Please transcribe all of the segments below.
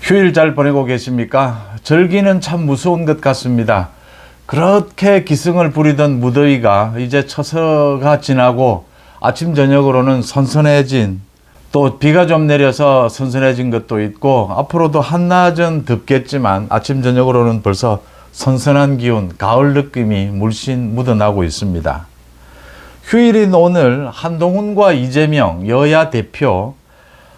휴일 잘 보내고 계십니까? 절기는 참 무서운 것 같습니다. 그렇게 기승을 부리던 무더위가 이제 처서가 지나고 아침 저녁으로는 선선해진, 또 비가 좀 내려서 선선해진 것도 있고, 앞으로도 한낮은 덥겠지만 아침 저녁으로는 벌써 선선한 기운, 가을 느낌이 물씬 묻어나고 있습니다. 휴일인 오늘 한동훈과 이재명 여야 대표,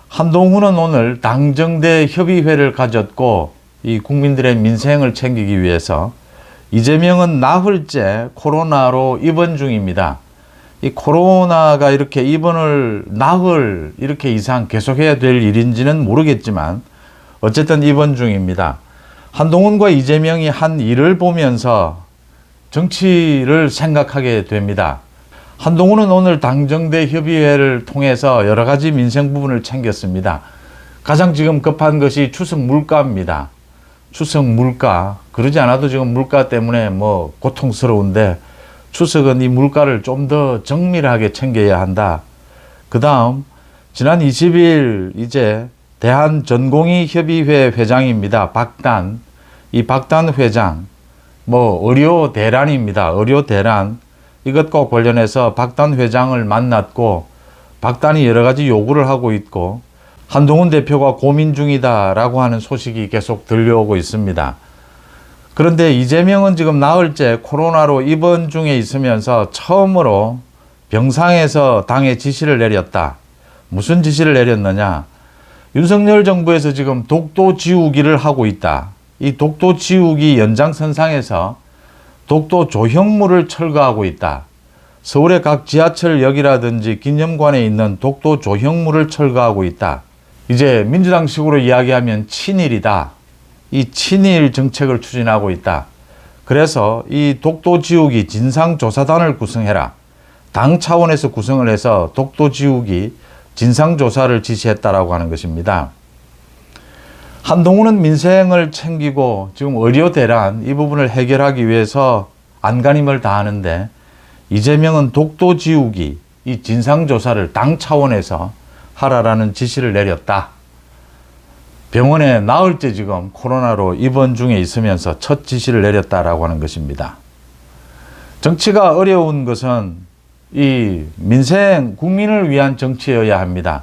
한동훈은 오늘 당정대 협의회를 가졌고 이 국민들의 민생을 챙기기 위해서, 이재명은 나흘째 코로나로 입원 중입니다. 이 코로나가 이렇게 입원을 나흘 이렇게 이상 계속해야 될 일인지는 모르겠지만 어쨌든 입원 중입니다. 한동훈과 이재명이 한 일을 보면서 정치를 생각하게 됩니다. 한동훈은 오늘 당정대 협의회를 통해서 여러 가지 민생 부분을 챙겼습니다. 가장 지금 급한 것이 추석 물가입니다. 추석 물가, 그러지 않아도 지금 물가 때문에 고통스러운데 추석은 이 물가를 좀 더 정밀하게 챙겨야 한다. 그 다음 지난 20일 이제 대한전공의협의회 회장입니다. 박단. 이 박단 회장 의료 대란입니다. 의료 대란. 이것과 관련해서 박단 회장을 만났고 박단이 여러 가지 요구를 하고 있고 한동훈 대표가 고민 중이다라고 하는 소식이 계속 들려오고 있습니다. 그런데 이재명은 지금 나흘째 코로나로 입원 중에 있으면서 처음으로 병상에서 당에 지시를 내렸다. 무슨 지시를 내렸느냐? 윤석열 정부에서 지금 독도 지우기를 하고 있다. 이 독도 지우기 연장선상에서 독도 조형물을 철거하고 있다. 서울의 각 지하철역이라든지 기념관에 있는 독도 조형물을 철거하고 있다. 이제 민주당식으로 이야기하면 친일이다. 이 친일 정책을 추진하고 있다. 그래서 이 독도 지우기 진상조사단을 구성해라. 당 차원에서 구성을 해서 독도 지우기 진상조사를 지시했다라고 하는 것입니다. 한동훈은 민생을 챙기고 지금 의료 대란 이 부분을 해결하기 위해서 안간힘을 다하는데, 이재명은 독도 지우기 이 진상조사를 당 차원에서 하라라는 지시를 내렸다. 병원에 나흘째 지금 코로나로 입원 중에 있으면서 첫 지시를 내렸다라고 하는 것입니다. 정치가 어려운 것은 이 민생, 국민을 위한 정치여야 합니다.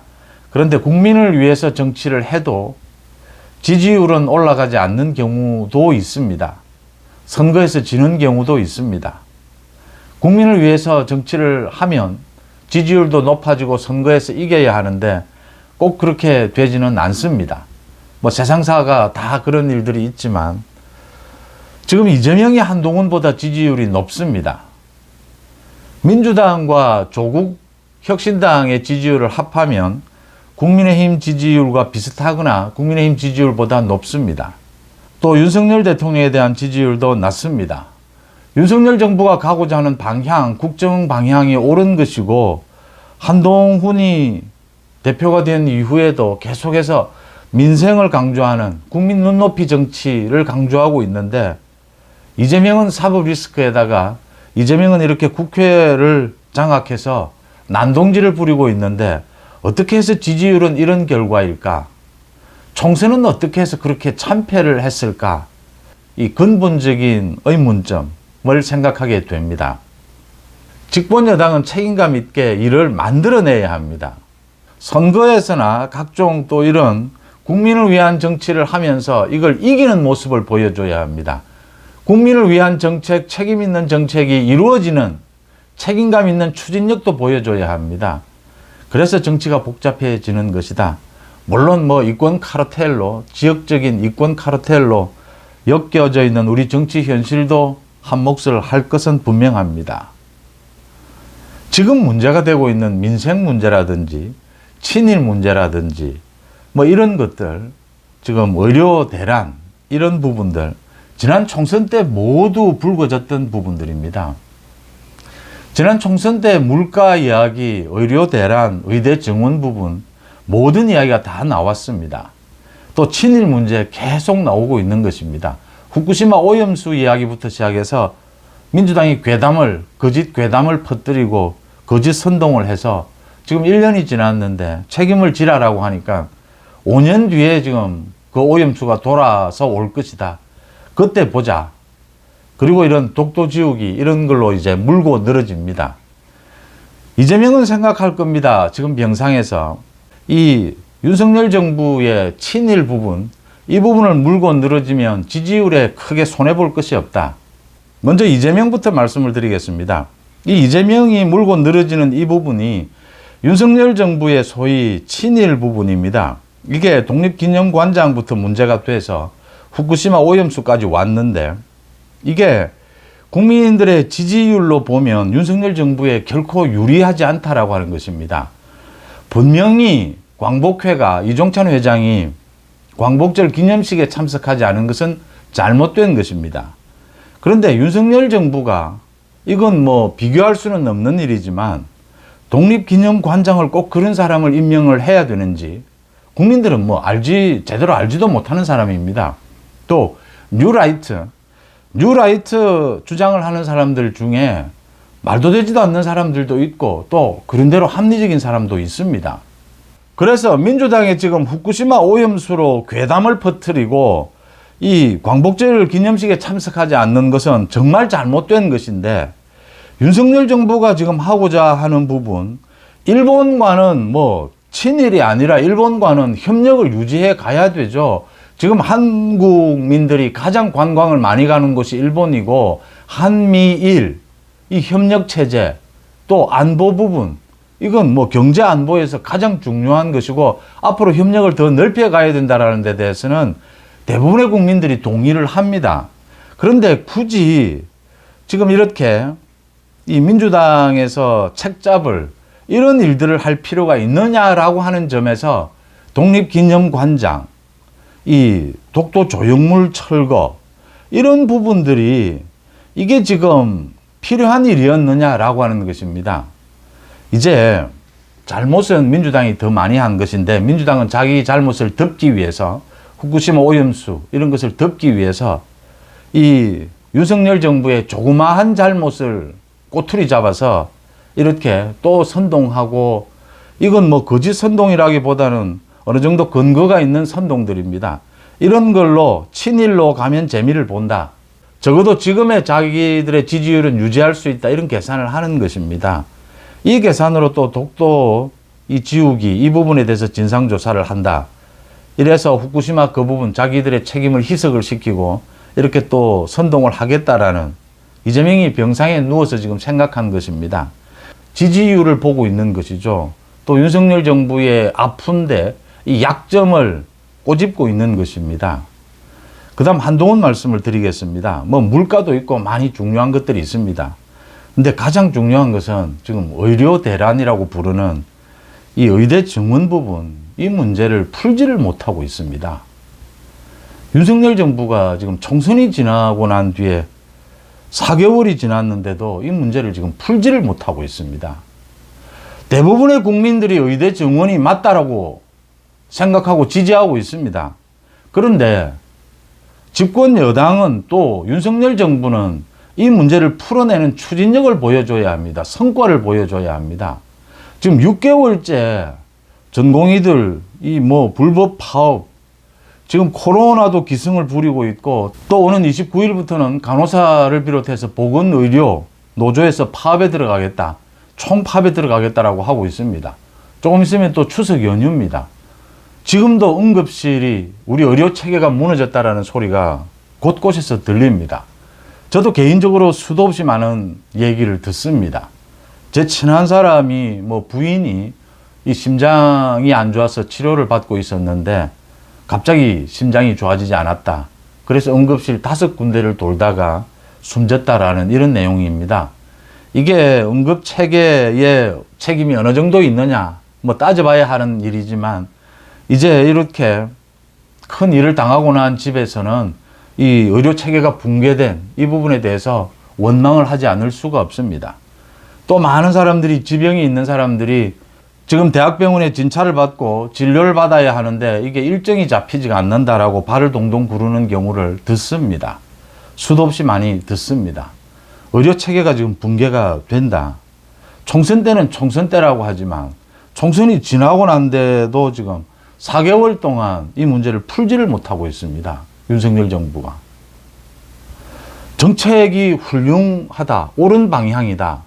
그런데 국민을 위해서 정치를 해도 지지율은 올라가지 않는 경우도 있습니다. 선거에서 지는 경우도 있습니다. 국민을 위해서 정치를 하면 지지율도 높아지고 선거에서 이겨야 하는데 꼭 그렇게 되지는 않습니다. 세상사가 다 그런 일들이 있지만 지금 이재명이 한동훈보다 지지율이 높습니다. 민주당과 조국혁신당의 지지율을 합하면 국민의힘 지지율과 비슷하거나 국민의힘 지지율보다 높습니다. 또 윤석열 대통령에 대한 지지율도 낮습니다. 윤석열 정부가 가고자 하는 방향, 국정 방향이 옳은 것이고, 한동훈이 대표가 된 이후에도 계속해서 민생을 강조하는 국민 눈높이 정치를 강조하고 있는데, 이재명은 사법 리스크에다가 이재명은 이렇게 국회를 장악해서 난동질을 부리고 있는데 어떻게 해서 지지율은 이런 결과일까? 총선은 어떻게 해서 그렇게 참패를 했을까? 이 근본적인 의문점을 생각하게 됩니다. 집권 여당은 책임감 있게 일을 만들어내야 합니다. 선거에서나 각종 또 이런 국민을 위한 정치를 하면서 이걸 이기는 모습을 보여줘야 합니다. 국민을 위한 정책, 책임 있는 정책이 이루어지는 책임감 있는 추진력도 보여줘야 합니다. 그래서 정치가 복잡해지는 것이다. 물론 이권 카르텔로, 지역적인 이권 카르텔로 엮여져 있는 우리 정치 현실도 한 몫을 할 것은 분명합니다. 지금 문제가 되고 있는 민생 문제라든지 친일 문제라든지 이런 것들, 지금 의료 대란 이런 부분들 지난 총선 때 모두 불거졌던 부분들입니다. 지난 총선 때 물가 이야기, 의료 대란, 의대 정원 부분 모든 이야기가 다 나왔습니다. 또 친일 문제 계속 나오고 있는 것입니다. 후쿠시마 오염수 이야기부터 시작해서 민주당이 거짓 괴담을 퍼뜨리고 거짓 선동을 해서 지금 1년이 지났는데 책임을 지라라고 하니까 5년 뒤에 지금 그 오염수가 돌아서 올 것이다. 그때 보자. 그리고 이런 독도 지우기 이런 걸로 이제 물고 늘어집니다. 이재명은 생각할 겁니다. 지금 병상에서 이 윤석열 정부의 친일 부분, 이 부분을 물고 늘어지면 지지율에 크게 손해볼 것이 없다. 먼저 이재명부터 말씀을 드리겠습니다. 이 이재명이 물고 늘어지는 이 부분이 윤석열 정부의 소위 친일 부분입니다. 이게 독립기념관장부터 문제가 돼서 후쿠시마 오염수까지 왔는데 이게 국민들의 지지율로 보면 윤석열 정부에 결코 유리하지 않다라고 하는 것입니다. 분명히 광복회가 이종찬 회장이 광복절 기념식에 참석하지 않은 것은 잘못된 것입니다. 그런데 윤석열 정부가 이건 뭐 비교할 수는 없는 일이지만 독립기념관장을 꼭 그런 사람을 임명을 해야 되는지 국민들은 뭐 제대로 알지도 못하는 사람입니다. 또 뉴라이트 주장을 하는 사람들 중에 말도 되지도 않는 사람들도 있고 또 그런 대로 합리적인 사람도 있습니다. 그래서 민주당이 지금 후쿠시마 오염수로 괴담을 퍼뜨리고 이 광복절 기념식에 참석하지 않는 것은 정말 잘못된 것인데 윤석열 정부가 지금 하고자 하는 부분, 일본과는 뭐 친일이 아니라 일본과는 협력을 유지해 가야 되죠. 지금 한국민들이 가장 관광을 많이 가는 곳이 일본이고 한미일, 이 협력체제, 또 안보 부분, 이건 뭐 경제 안보에서 가장 중요한 것이고 앞으로 협력을 더 넓혀 가야 된다는 데 대해서는 대부분의 국민들이 동의를 합니다. 그런데 굳이 지금 이렇게 이 민주당에서 책잡을 이런 일들을 할 필요가 있느냐라고 하는 점에서 독립기념관장, 이 독도 조형물 철거 이런 부분들이 이게 지금 필요한 일이었느냐라고 하는 것입니다. 이제 잘못은 민주당이 더 많이 한 것인데 민주당은 자기 잘못을 덮기 위해서 후쿠시마 오염수 이런 것을 덮기 위해서 이 윤석열 정부의 조그마한 잘못을 꼬투리 잡아서 이렇게 또 선동하고 이건 뭐 거짓 선동이라기보다는 어느 정도 근거가 있는 선동들입니다. 이런 걸로 친일로 가면 재미를 본다. 적어도 지금의 자기들의 지지율은 유지할 수 있다. 이런 계산을 하는 것입니다. 이 계산으로 또 독도 이 지우기 이 부분에 대해서 진상조사를 한다. 이래서 후쿠시마 그 부분 자기들의 책임을 희석을 시키고 이렇게 또 선동을 하겠다라는 이재명이 병상에 누워서 지금 생각한 것입니다. 지지율을 보고 있는 것이죠. 또 윤석열 정부의 아픈데 이 약점을 꼬집고 있는 것입니다. 그 다음 한동훈 말씀을 드리겠습니다. 뭐 물가도 있고 많이 중요한 것들이 있습니다. 근데 가장 중요한 것은 지금 의료 대란이라고 부르는 이 의대 증원 부분, 이 문제를 풀지를 못하고 있습니다. 윤석열 정부가 지금 총선이 지나고 난 뒤에 4개월이 지났는데도 이 문제를 지금 풀지를 못하고 있습니다. 대부분의 국민들이 의대 증원이 맞다라고 생각하고 지지하고 있습니다. 그런데 집권 여당은 또 윤석열 정부는 이 문제를 풀어내는 추진력을 보여줘야 합니다. 성과를 보여줘야 합니다. 지금 6개월째 전공의들 이 뭐 불법 파업, 지금 코로나도 기승을 부리고 있고 또 오는 29일부터는 간호사를 비롯해서 보건의료 노조에서 파업에 들어가겠다. 총파업에 들어가겠다라고 하고 있습니다. 조금 있으면 또 추석 연휴입니다. 지금도 응급실이 우리 의료 체계가 무너졌다라는 소리가 곳곳에서 들립니다. 저도 개인적으로 수도 없이 많은 얘기를 듣습니다. 제 친한 사람이 뭐 부인이 이 심장이 안 좋아서 치료를 받고 있었는데 갑자기 심장이 좋아지지 않았다. 그래서 응급실 5군데를 돌다가 숨졌다라는 이런 내용입니다. 이게 응급 체계의 책임이 어느 정도 있느냐 뭐 따져봐야 하는 일이지만 이제 이렇게 큰 일을 당하고 난 집에서는 이 의료 체계가 붕괴된 이 부분에 대해서 원망을 하지 않을 수가 없습니다. 또 많은 사람들이 지병이 있는 사람들이 지금 대학병원에 진찰을 받고 진료를 받아야 하는데 이게 일정이 잡히지가 않는다라고 발을 동동 구르는 경우를 듣습니다. 수도 없이 많이 듣습니다. 의료 체계가 지금 붕괴가 된다. 총선 때는 총선 때라고 하지만 총선이 지나고 난데도 지금 4개월 동안 이 문제를 풀지를 못하고 있습니다. 윤석열 정부가. 정책이 훌륭하다, 옳은 방향이다.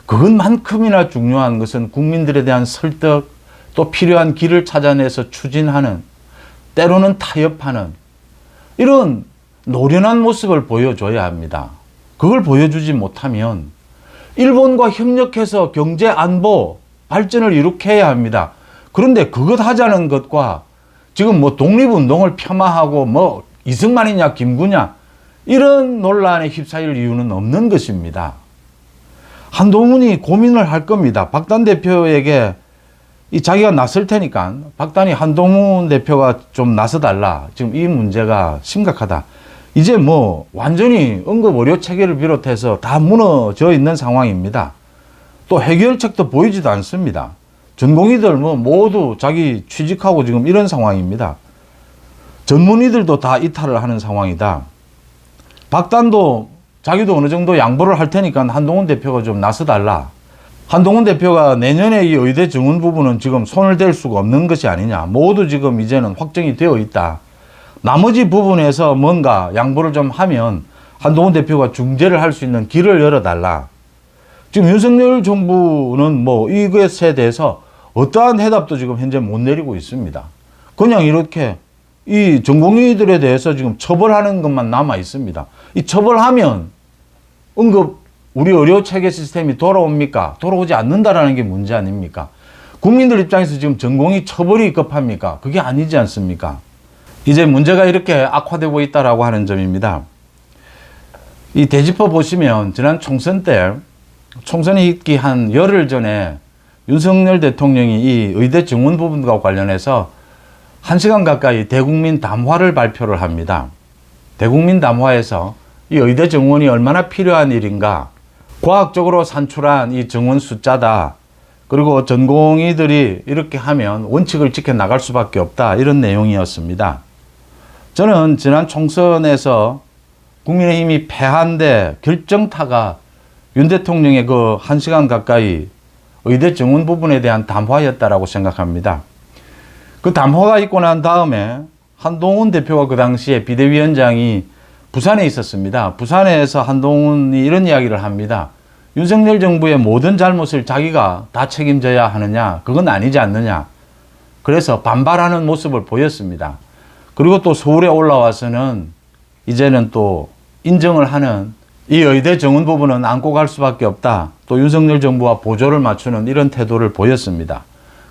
그것만큼이나 중요한 것은 국민들에 대한 설득, 또 필요한 길을 찾아내서 추진하는, 때로는 타협하는 이런 노련한 모습을 보여줘야 합니다. 그걸 보여주지 못하면 일본과 협력해서 경제 안보 발전을 이룩해야 합니다. 그런데 그것 하자는 것과 지금 뭐 독립운동을 폄하하고 뭐 이승만이냐 김구냐 이런 논란에 휩싸일 이유는 없는 것입니다. 한동훈이 고민을 할 겁니다. 박단 대표에게 자기가 나설 테니까 박단이 한동훈 대표가 좀 나서달라. 지금 이 문제가 심각하다. 이제 뭐 완전히 응급의료 체계를 비롯해서 다 무너져 있는 상황입니다. 또 해결책도 보이지도 않습니다. 전공의들 뭐 모두 자기 취직하고 지금 이런 상황입니다. 전문의들도 다 이탈을 하는 상황이다. 박단도 자기도 어느 정도 양보를 할 테니까 한동훈 대표가 좀 나서달라. 한동훈 대표가 내년에 이 의대 정원 부분은 지금 손을 댈 수가 없는 것이 아니냐. 모두 지금 이제는 확정이 되어 있다. 나머지 부분에서 뭔가 양보를 좀 하면 한동훈 대표가 중재를 할 수 있는 길을 열어달라. 지금 윤석열 정부는 뭐 이것에 대해서 어떠한 해답도 지금 현재 못 내리고 있습니다. 그냥 이렇게 이 전공의들에 대해서 지금 처벌하는 것만 남아 있습니다. 이 처벌하면 응급 우리 의료 체계 시스템이 돌아옵니까? 돌아오지 않는다라는 게 문제 아닙니까? 국민들 입장에서 지금 전공의 처벌이 급합니까? 그게 아니지 않습니까? 이제 문제가 이렇게 악화되고 있다라고 하는 점입니다. 이 대지퍼 보시면 지난 총선 때 총선이 있기 한 열흘 전에 윤석열 대통령이 이 의대 정원 부분과 관련해서 1시간 가까이 대국민 담화를 발표를 합니다. 대국민 담화에서 이 의대 정원이 얼마나 필요한 일인가, 과학적으로 산출한 이 정원 숫자다, 그리고 전공의들이 이렇게 하면 원칙을 지켜나갈 수밖에 없다, 이런 내용이었습니다. 저는 지난 총선에서 국민의힘이 패한데 결정타가 윤 대통령의 그 1시간 가까이 의대 정원 부분에 대한 담화였다라고 생각합니다. 그 담화가 있고 난 다음에 한동훈 대표가 그 당시에 비대위원장이 부산에 있었습니다. 부산에서 한동훈이 이런 이야기를 합니다. 윤석열 정부의 모든 잘못을 자기가 다 책임져야 하느냐? 그건 아니지 않느냐? 그래서 반발하는 모습을 보였습니다. 그리고 또 서울에 올라와서는 이제는 또 인정을 하는, 이 의대 정원 부분은 안고 갈 수밖에 없다. 또 윤석열 정부와 보조를 맞추는 이런 태도를 보였습니다.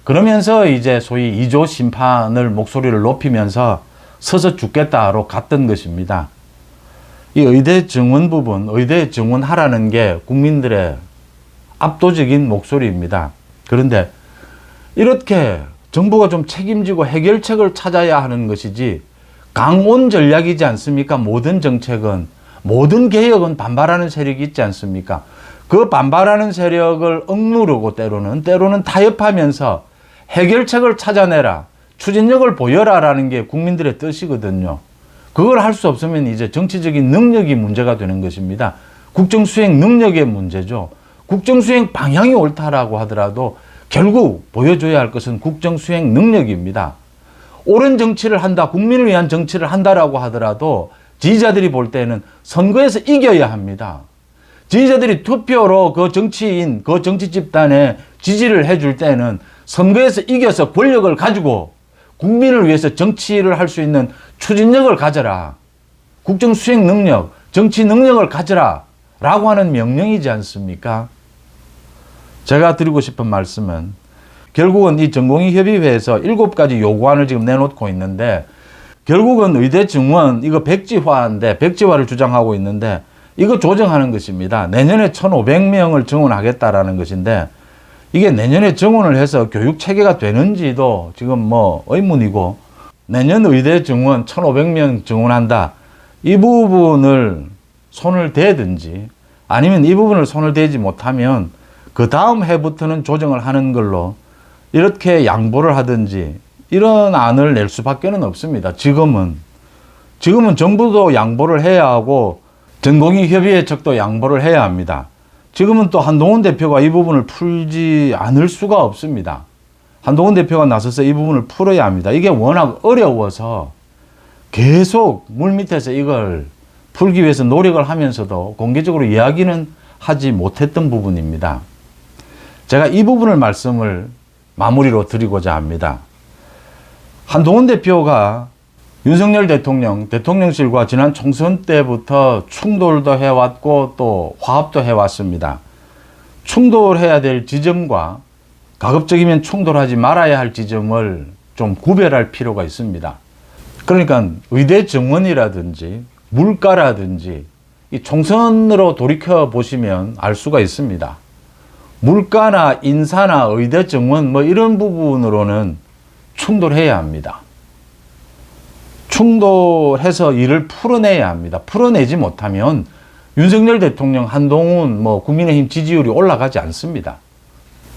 그러면서 이제 소위 2조 심판을 목소리를 높이면서 서서 죽겠다로 갔던 것입니다. 이 의대 정원 부분, 의대 정원하라는 게 국민들의 압도적인 목소리입니다. 그런데 이렇게 정부가 좀 책임지고 해결책을 찾아야 하는 것이지, 강온 전략이지 않습니까? 모든 정책은, 모든 개혁은 반발하는 세력이 있지 않습니까? 그 반발하는 세력을 억누르고 때로는 타협하면서 해결책을 찾아내라, 추진력을 보여라라는 게 국민들의 뜻이거든요. 그걸 할 수 없으면 이제 정치적인 능력이 문제가 되는 것입니다. 국정수행 능력의 문제죠. 국정수행 방향이 옳다라고 하더라도 결국 보여줘야 할 것은 국정수행 능력입니다. 옳은 정치를 한다, 국민을 위한 정치를 한다라고 하더라도 지지자들이 볼 때는 선거에서 이겨야 합니다. 지지자들이 투표로 그 정치인, 그 정치 집단에 지지를 해줄 때는 선거에서 이겨서 권력을 가지고 국민을 위해서 정치를 할 수 있는 추진력을 가져라, 국정 수행 능력, 정치 능력을 가져라 라고 하는 명령이지 않습니까? 제가 드리고 싶은 말씀은 결국은 이 전공의협의회에서 7가지 요구안을 지금 내놓고 있는데, 결국은 의대 정원 이거 백지화인데, 백지화를 주장하고 있는데 이거 조정하는 것입니다. 내년에 1,500명을 정원하겠다라는 것인데, 이게 내년에 정원을 해서 교육 체계가 되는지도 지금 뭐 의문이고, 내년 의대 정원 1,500명 정원한다, 이 부분을 손을 대든지, 아니면 이 부분을 손을 대지 못하면 그 다음 해부터는 조정을 하는 걸로 이렇게 양보를 하든지, 이런 안을 낼 수밖에는 없습니다. 지금은 정부도 양보를 해야 하고 전공의협의회 측도 양보를 해야 합니다. 지금은 또 한동훈 대표가 이 부분을 풀지 않을 수가 없습니다. 한동훈 대표가 나서서 이 부분을 풀어야 합니다. 이게 워낙 어려워서 계속 물밑에서 이걸 풀기 위해서 노력을 하면서도 공개적으로 이야기는 하지 못했던 부분입니다. 제가 이 부분을 말씀을 마무리로 드리고자 합니다. 한동훈 대표가 윤석열 대통령실과 지난 총선 때부터 충돌도 해왔고 또 화합도 해왔습니다. 충돌해야 될 지점과 가급적이면 충돌하지 말아야 할 지점을 좀 구별할 필요가 있습니다. 그러니까 의대 정원이라든지 물가라든지 이 총선으로 돌이켜 보시면 알 수가 있습니다. 물가나 인사나 의대 정원 뭐 이런 부분으로는 충돌해야 합니다. 충돌해서 일을 풀어내야 합니다. 풀어내지 못하면 윤석열 대통령, 한동훈, 국민의힘 지지율이 올라가지 않습니다.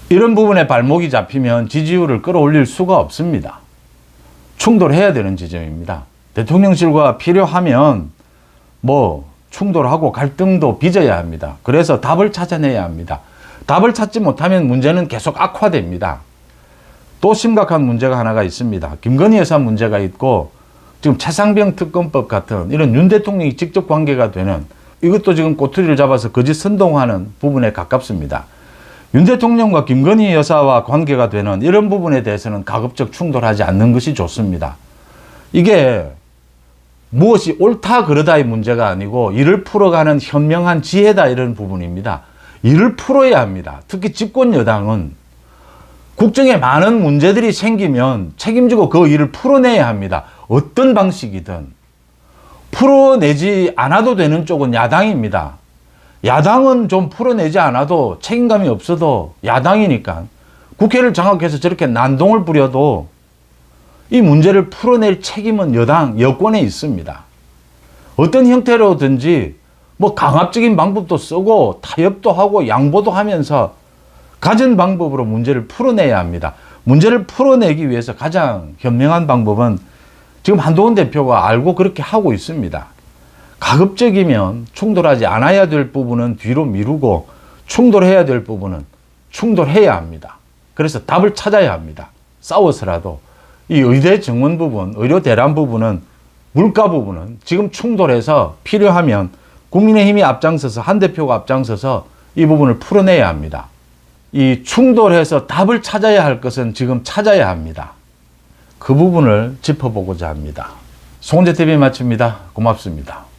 이런 부분에 발목이 잡히면 지지율을 끌어올릴 수가 없습니다. 충돌해야 되는 지점입니다. 대통령실과 필요하면 충돌하고 갈등도 빚어야 합니다. 그래서 답을 찾아내야 합니다. 답을 찾지 못하면 문제는 계속 악화됩니다. 또 심각한 문제가 하나가 있습니다. 김건희 여사 문제가 있고 지금 최상병 특검법 같은 이런 윤 대통령이 직접 관계가 되는 이것도 지금 꼬투리를 잡아서 거짓 선동하는 부분에 가깝습니다. 윤 대통령과 김건희 여사와 관계가 되는 이런 부분에 대해서는 가급적 충돌하지 않는 것이 좋습니다. 이게 무엇이 옳다 그러다의 문제가 아니고 일을 풀어가는 현명한 지혜다 이런 부분입니다. 일을 풀어야 합니다. 특히 집권 여당은 국정에 많은 문제들이 생기면 책임지고 그 일을 풀어내야 합니다. 어떤 방식이든. 풀어내지 않아도 되는 쪽은 야당입니다. 야당은 좀 풀어내지 않아도 책임감이 없어도 야당이니까 국회를 장악해서 저렇게 난동을 부려도 이 문제를 풀어낼 책임은 여권에 있습니다. 어떤 형태로든지 강압적인 방법도 쓰고 타협도 하고 양보도 하면서 가진 방법으로 문제를 풀어내야 합니다. 문제를 풀어내기 위해서 가장 현명한 방법은 지금 한동훈 대표가 알고 그렇게 하고 있습니다. 가급적이면 충돌하지 않아야 될 부분은 뒤로 미루고 충돌해야 될 부분은 충돌해야 합니다. 그래서 답을 찾아야 합니다. 싸워서라도 이 의대 정원 부분, 의료 대란 부분은 물가 부분은 지금 충돌해서 필요하면 국민의힘이 앞장서서 한 대표가 앞장서서 이 부분을 풀어내야 합니다. 이 충돌해서 답을 찾아야 할 것은 지금 찾아야 합니다. 그 부분을 짚어보고자 합니다. 송재TV 마칩니다. 고맙습니다.